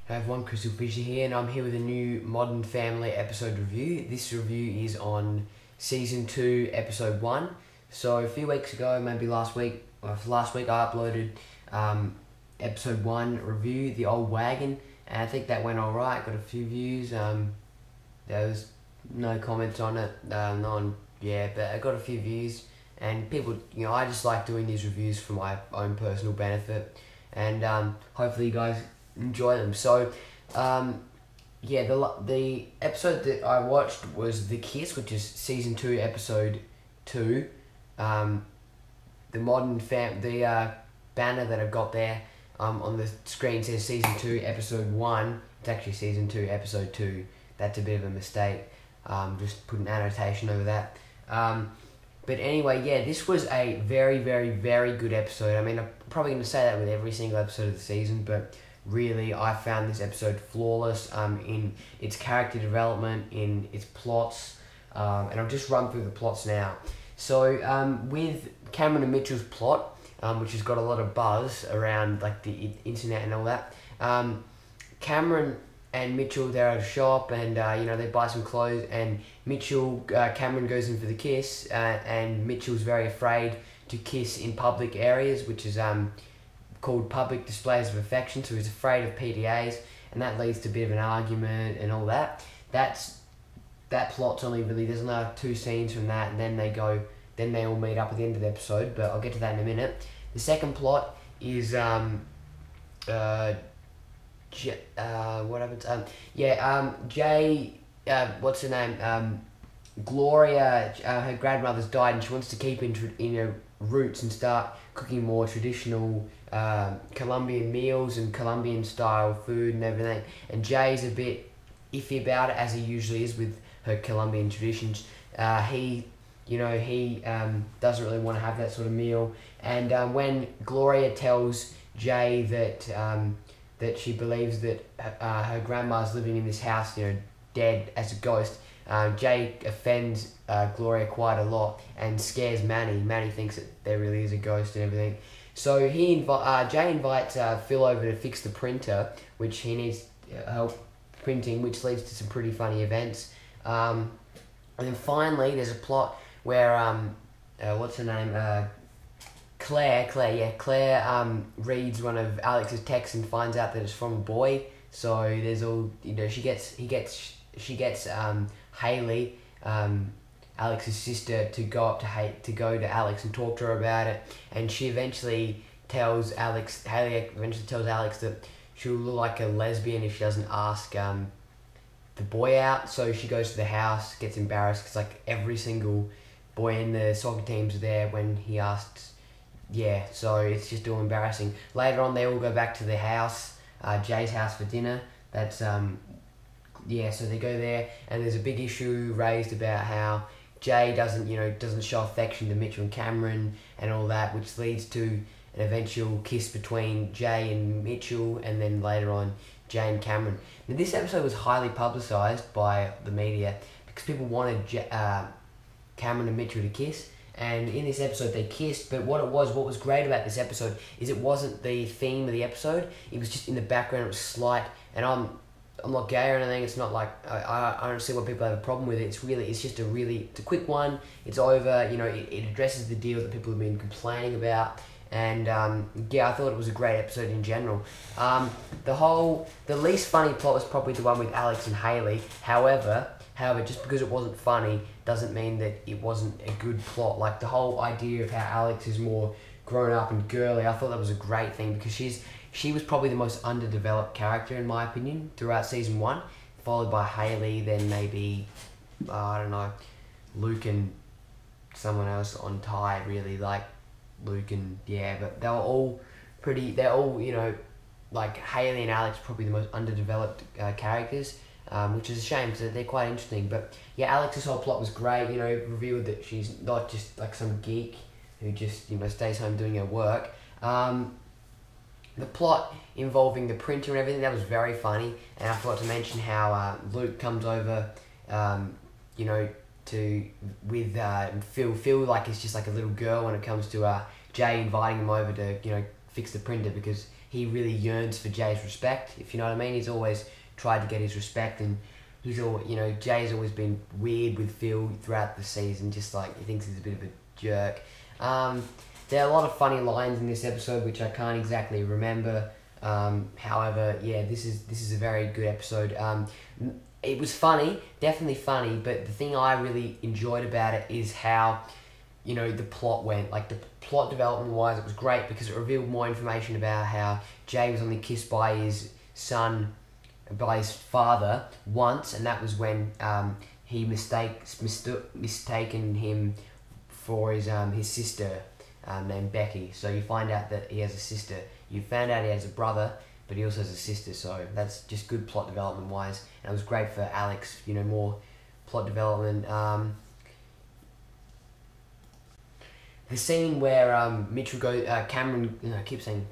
Hey everyone, CrystalFissure here, and I'm here with a new Modern Family episode review. This review is on Season 2, Episode 1. So a few weeks ago, maybe last week I uploaded Episode 1 review, The Old Wagon, and I think that went alright, got a few views. There was no comments on it, but I got a few views, and people, I just like doing these reviews for my own personal benefit, and hopefully you guys enjoy them. So, the episode that I watched was The Kiss, which is Season 2, Episode 2. The banner that I've got there on the screen says Season 2, Episode 1. It's actually Season 2, Episode 2. That's a bit of a mistake. Just put an annotation over that. But anyway, this was a very, very, very good episode. I mean, I'm probably going to say that with every single episode of the season, but really, I found this episode flawless in its character development, in its plots, and I'll just run through the plots now. So, with Cameron and Mitchell's plot, which has got a lot of buzz around like the internet and all that, Cameron and Mitchell, they're at a shop and they buy some clothes, and Cameron goes in for the kiss, and Mitchell's very afraid to kiss in public areas, which is called public displays of affection, so he's afraid of PDAs, and that leads to a bit of an argument and all that. That plot's only really, there's another 2 scenes from that, and then they all meet up at the end of the episode, but I'll get to that in a minute. The second plot is what happens? What's her name? Gloria, her grandmother's died, and she wants to keep in her roots and start cooking more traditional Colombian meals and Colombian style food and everything. And Jay's a bit iffy about it, as he usually is with her Colombian traditions. He doesn't really want to have that sort of meal. And when Gloria tells Jay that she believes that her grandma's living in this house, dead as a ghost, Jay offends Gloria quite a lot and scares Manny. Manny thinks that there really is a ghost and everything. So Jay invites Phil over to fix the printer, which he needs help printing, which leads to some pretty funny events. And then finally, there's a plot where what's her name? Claire reads one of Alex's texts and finds out that it's from a boy. So there's all, she gets Haley, Alex's sister, to go to Alex and talk to her about it, and Haley eventually tells Alex that she'll look like a lesbian if she doesn't ask the boy out. So she goes to the house, gets embarrassed because like every single boy in the soccer team's there when he asks. So it's just all embarrassing. Later on, they all go back to the house, Jay's house, for dinner. That's so they go there, and there's a big issue raised about how Jay doesn't show affection to Mitchell and Cameron and all that, which leads to an eventual kiss between Jay and Mitchell, and then later on Jay and Cameron. Now, this episode was highly publicised by the media because people wanted Cameron and Mitchell to kiss. And in this episode, they kissed, but what was great about this episode is it wasn't the theme of the episode. It was just in the background. It was slight, and I'm not gay or anything. It's not like I don't see why people have a problem with it. It's just a quick one. It's over. It addresses the deal that people have been complaining about, and I thought it was a great episode in general. The least funny plot was probably the one with Alex and Haley. However, just because it wasn't funny doesn't mean that it wasn't a good plot. Like the whole idea of how Alex is more grown up and girly, I thought that was a great thing because she was probably the most underdeveloped character in my opinion throughout season 1, followed by Haley, then maybe Luke and someone else on Ty, really like Luke and but they're all like Haley and Alex probably the most underdeveloped characters. Which is a shame because they're quite interesting. But Alex's whole plot was great. Revealed that she's not just like some geek who just stays home doing her work. The plot involving the printer and everything, that was very funny. And I forgot to mention how Luke comes over, with Phil. Phil is just like a little girl when it comes to Jay inviting him over to fix the printer because he really yearns for Jay's respect, if you know what I mean. He's always tried to get his respect, and Jay's always been weird with Phil throughout the season, just like he thinks he's a bit of a jerk. There are a lot of funny lines in this episode which I can't exactly remember. However, yeah, this is a very good episode. It was funny, definitely funny, but the thing I really enjoyed about it is how, the plot went. Like, the plot development wise, it was great because it revealed more information about how Jay was only kissed by his father once, and that was when he mistaken him for his sister named Becky. So you find out that he has a sister. You found out he has a brother, but he also has a sister. So that's just good plot development wise, and it was great for Alex. More plot development. The scene where Mitchell goes, Cameron, I keep saying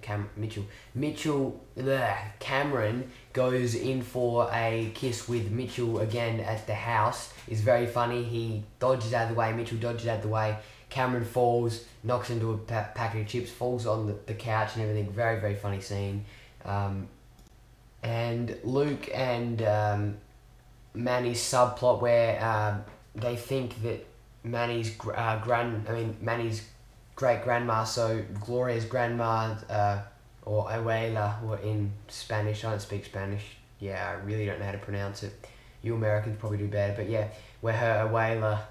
Cameron goes in for a kiss with Mitchell again at the house is very funny. He dodges out of the way, Mitchell dodges out of the way, Cameron falls, knocks into a packet of chips, falls on the couch and everything. Very, very funny scene. And Luke and Manny's subplot where they think that Manny's great grandma, so Gloria's grandma, or abuela, or in Spanish. I don't speak Spanish. Yeah, I really don't know how to pronounce it. You Americans probably do better, but yeah, where her abuela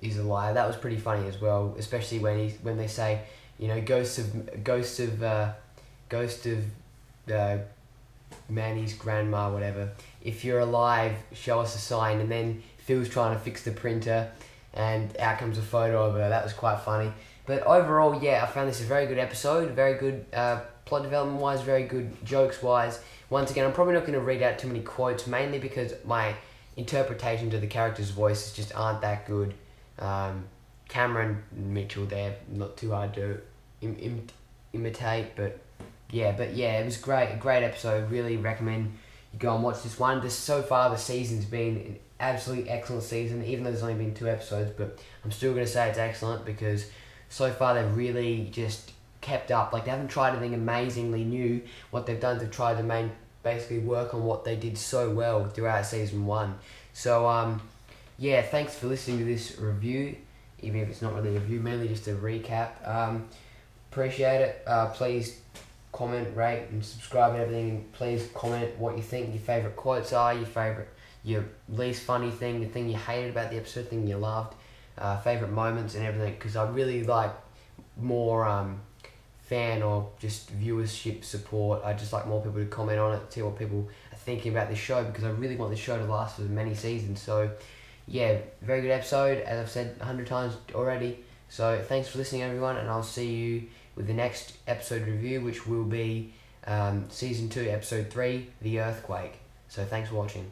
is alive. That was pretty funny as well, especially when they say, ghost of Manny's grandma, whatever. If you're alive, show us a sign. And then Phil's trying to fix the printer, and out comes a photo of her. That was quite funny. But overall, yeah, I found this a very good episode, very good plot development wise, very good jokes wise. Once again, I'm probably not going to read out too many quotes, mainly because my interpretations of the characters' voices just aren't that good. Cameron and Mitchell, they're not too hard to imitate, but yeah, it was great, a great episode. Really recommend you go and watch this one. So far, the season's been an absolutely excellent season, even though there's only been 2 episodes, but I'm still going to say it's excellent because so far they've really just kept up. Like, they haven't tried anything amazingly new. What they've done is they've tried to basically work on what they did so well throughout season 1. So, yeah, thanks for listening to this review, even if it's not really a review, mainly just a recap. Appreciate it. Please comment, rate, and subscribe and everything. Please comment what you think your favourite quotes are, your least funny thing, the thing you hated about the episode, the thing you loved, favourite moments and everything, because I really like more fan or just viewership support. I just like more people to comment on it, see what people are thinking about this show, because I really want this show to last for many seasons. So yeah, very good episode, as I've said 100 times already. So thanks for listening, everyone, and I'll see you with the next episode review, which will be Season 2, Episode 3, The Earthquake. So thanks for watching.